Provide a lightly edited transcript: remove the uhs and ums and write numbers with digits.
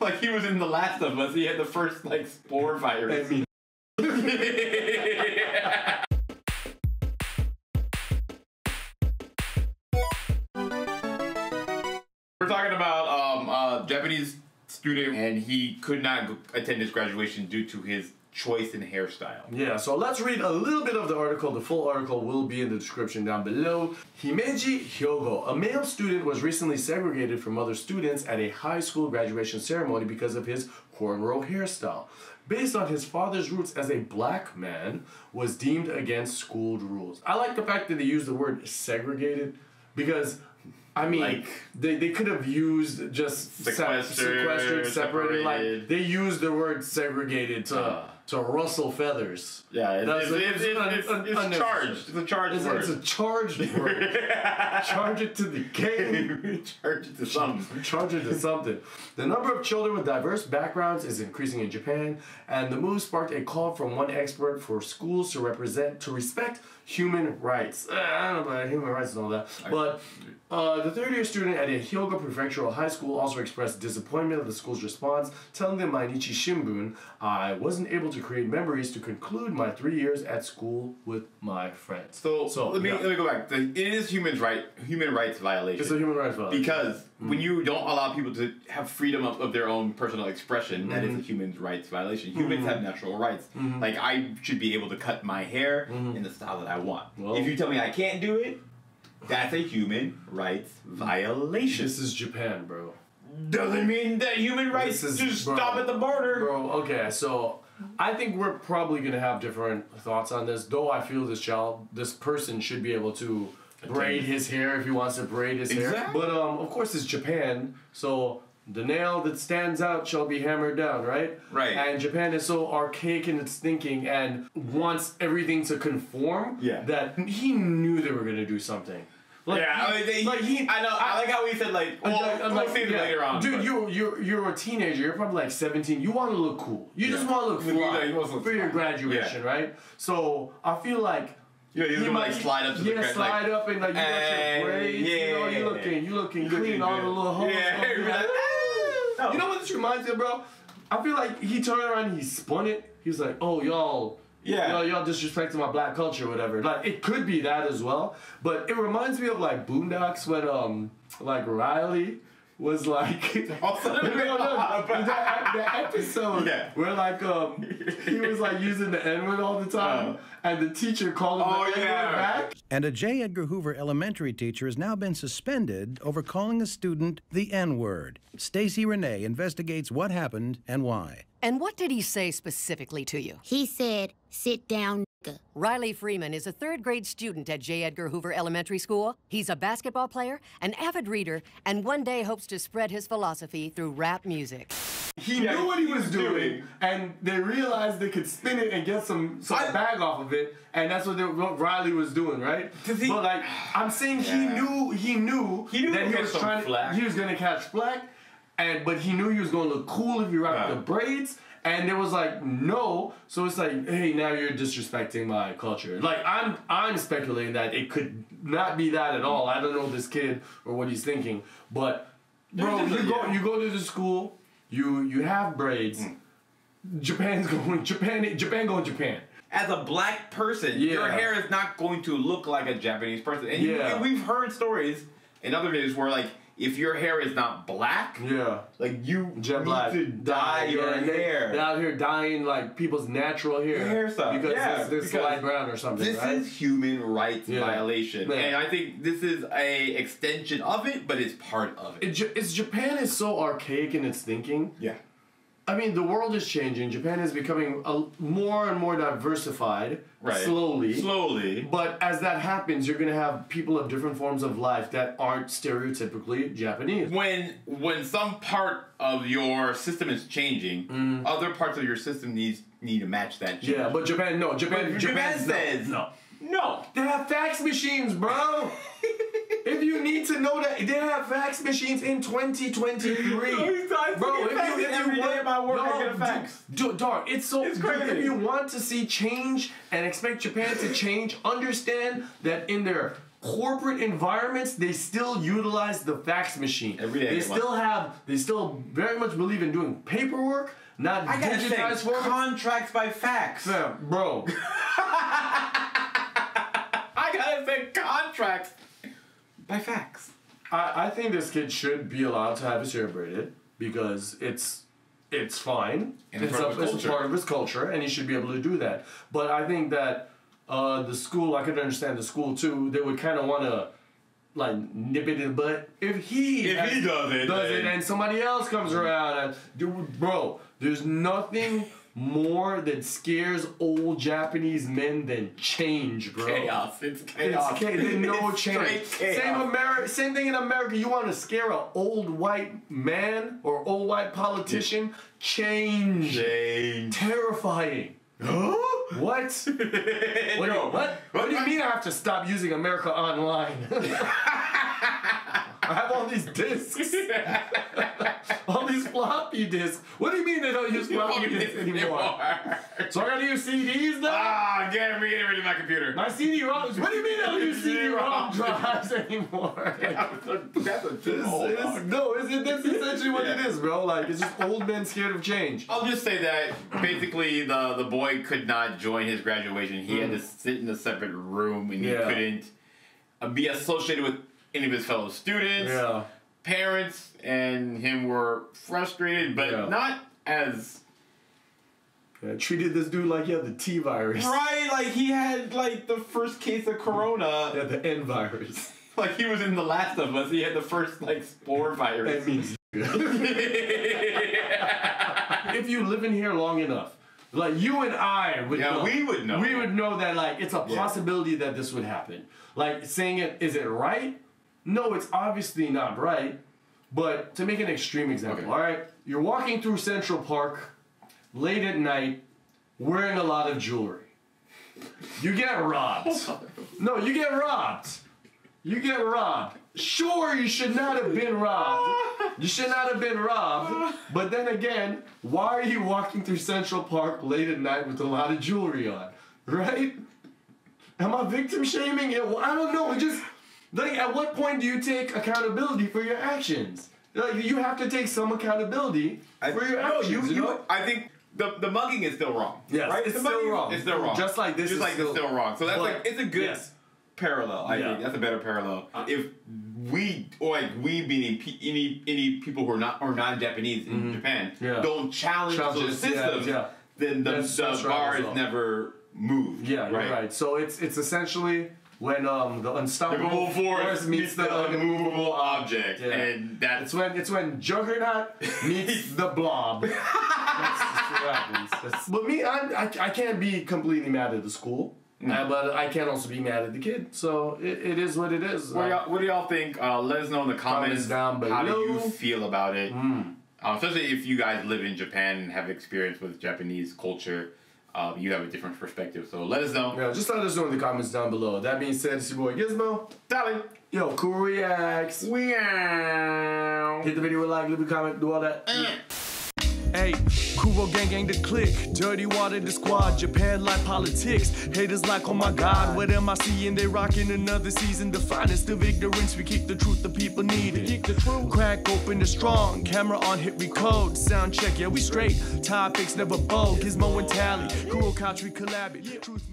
Like he was in The Last of Us. He had the first like spore virus. We're talking about Japanese student, and he could not attend his graduation due to his choice in hairstyle. Yeah, so let's read a little bit of the article. The full article will be in the description down below. Himeji Hyogo, a male student, was recently segregated from other students at a high school graduation ceremony because of his cornrow hairstyle. Based on his father's roots as a black man, was deemed against school rules. I like the fact that they use the word segregated because I mean, like, they could have used just sequestered, separated. Like they used the word segregated to rustle feathers. Yeah, it's charged. It's a charged word. It's a charged word. Charge it to the game. Charge it to something. Charge it to something. The number of children with diverse backgrounds is increasing in Japan, and the move sparked a call from one expert for schools to respect human rights. I don't know about human rights and all that, but the third-year student at a Hyogo Prefectural High School also expressed disappointment at the school's response, telling the Mainichi Shimbun, "I wasn't able to create memories to conclude my 3 years at school with my friends." So let me go back. It is human rights violation. It's a human rights violation because when you don't allow people to have freedom of their own personal expression, that is a human rights violation. Humans have natural rights. Like I should be able to cut my hair in the style that I want. Well, if you tell me I can't do it, that's a human rights violation. This is Japan, bro. Doesn't mean that human rights just stop at the border. Bro, okay, so I think we're probably going to have different thoughts on this, though I feel this person should be able to braid his hair if he wants to braid his hair. But, of course, it's Japan, so the nail that stands out shall be hammered down, right? Right. And Japan is so archaic in its thinking and wants everything to conform that he knew they were going to do something. Like, yeah, I know. I like how he said we'll see it later on. Dude, you're a teenager. You're probably like 17. You want to look cool. You just want to look fly for your graduation, right? So I feel like you might slide up to the slide up and like you got your braids. You looking clean. All the little holes. You know what this reminds me of, bro? I feel like he turned around and he spun it. He was like, "Oh, y'all disrespecting my black culture," or whatever. Like it could be that as well, but it reminds me of like Boondocks when like Riley was like the episode where like he was like using the N-word all the time and the teacher called him the N-word back. And a J. Edgar Hoover elementary teacher has now been suspended over calling a student the N-word. Stacy Renee investigates what happened and why. And what did he say specifically to you? He said, "Sit down, nigga." Riley Freeman is a third-grade student at J. Edgar Hoover Elementary School. He's a basketball player, an avid reader, and one day hopes to spread his philosophy through rap music. He knew what he was doing, and they realized they could spin it and get some bag off of it, and that's what Riley was doing, right? But like, I'm saying he knew that he was gonna catch flack. But he knew he was going to look cool if you rocked the braids, and it was like, no. So it's like, hey, now you're disrespecting my culture. Like, I'm speculating that it could not be that at all. I don't know this kid or what he's thinking. But, bro, you go to the school, you have braids. Japan going Japan. As a black person, your hair is not going to look like a Japanese person. And we've heard stories in other videos where, like, if your hair is not black, like you need to dye your hair. They're out here dyeing like people's natural hair because this light brown or something. This is human rights violation, and I think this is a extension of it, but it's part of it. Japan is so archaic in its thinking. Yeah. I mean, the world is changing. Japan is becoming more and more diversified, slowly. But as that happens, you're going to have people of different forms of life that aren't stereotypically Japanese. When some part of your system is changing, other parts of your system need to match that change. Yeah, but Japan says no. No, they have fax machines, bro. If you need to know that, they have fax machines in 2023. Bro, if you want my work, I get a fax. Dog, it's crazy. If you want to see change and expect Japan to change, understand that in their corporate environments, they still utilize the fax machine. Every day. They still very much believe in doing paperwork, not digitized form. Contracts by fax. Fam, bro. I gotta say contracts by fax. I think this kid should be allowed to have his hair braided because it's fine. And it's part of his culture, and he should be able to do that. But I think that the school, I could understand the school too, they would kind of want to like nip it in the butt. If he does it and somebody else comes around and bro, there's nothing more that scares old Japanese men than change, bro. Chaos. It's chaos. There's no It's change. Same thing in America. You want to scare an old white man or old white politician? Change. Terrifying. Huh? What? What do you mean I have to stop using America Online? I have all these discs. All these floppy disks. What do you mean they don't use floppy disks anymore? So I gotta use CDs now? Ah, get rid of my computer. My CD-ROMs. What do you mean I don't use CD-ROM drives anymore? That's That's essentially what it is, bro. Like, it's just old men scared of change. I'll just say that basically the boy could not join his graduation. He had to sit in a separate room and he couldn't be associated with any of his fellow students. Parents and him were frustrated, but not as... treated this dude like he had the T virus. Right, like he had like the first case of corona. Yeah, the N virus. Like he was in The Last of Us. He had the first like spore virus. That means if you live in here long enough, like you and I would know. We would know. We would know that like it's a possibility that this would happen. Like saying it, is it right? No, it's obviously not right. But to make an extreme example, all right, you're walking through Central Park late at night wearing a lot of jewelry. You get robbed. No, you get robbed. You get robbed. Sure, you should not have been robbed. You should not have been robbed. But then again, why are you walking through Central Park late at night with a lot of jewelry on? Right? Am I victim shaming it? Well, I don't know. It just, like, at what point do you take accountability for your actions? Like, you have to take some accountability for your actions. I think the mugging is still wrong. Yes, right? it's still wrong. It's still wrong. Just like this Just is like still, it's still wrong. So that's like, it's a good parallel. I think that's a better parallel. If we, or like we being any people who are not Japanese in Japan, don't challenge the system, then the bar is never moved. Yeah, you're right. So it's essentially when the unstoppable force meets the unmovable object, and that's it's when Juggernaut meets the Blob. That's what happens. But me, I can't be completely mad at the school. But I can't also be mad at the kid, so it is what it is. What do y'all think? Let us know in the comments down below. How do you feel about it? Especially if you guys live in Japan and have experience with Japanese culture, you have a different perspective. So let us know. Yeah, just let us know in the comments down below. That being said, it's your boy Gizmo. Darling. Yo, Kuro reacts. Meow. Hit the video with a like, leave a comment, do all that. Hey, Kuro gang the click, dirty water the squad, Japan like politics, haters like oh my god, what am I seeing, they rocking another season, the finest of ignorance, we kick the truth the people need it, crack open the strong, camera on hit recode, sound check, yeah we straight, topics never bold, Gizmo and Tally, Kuro Kouch we collab it, truth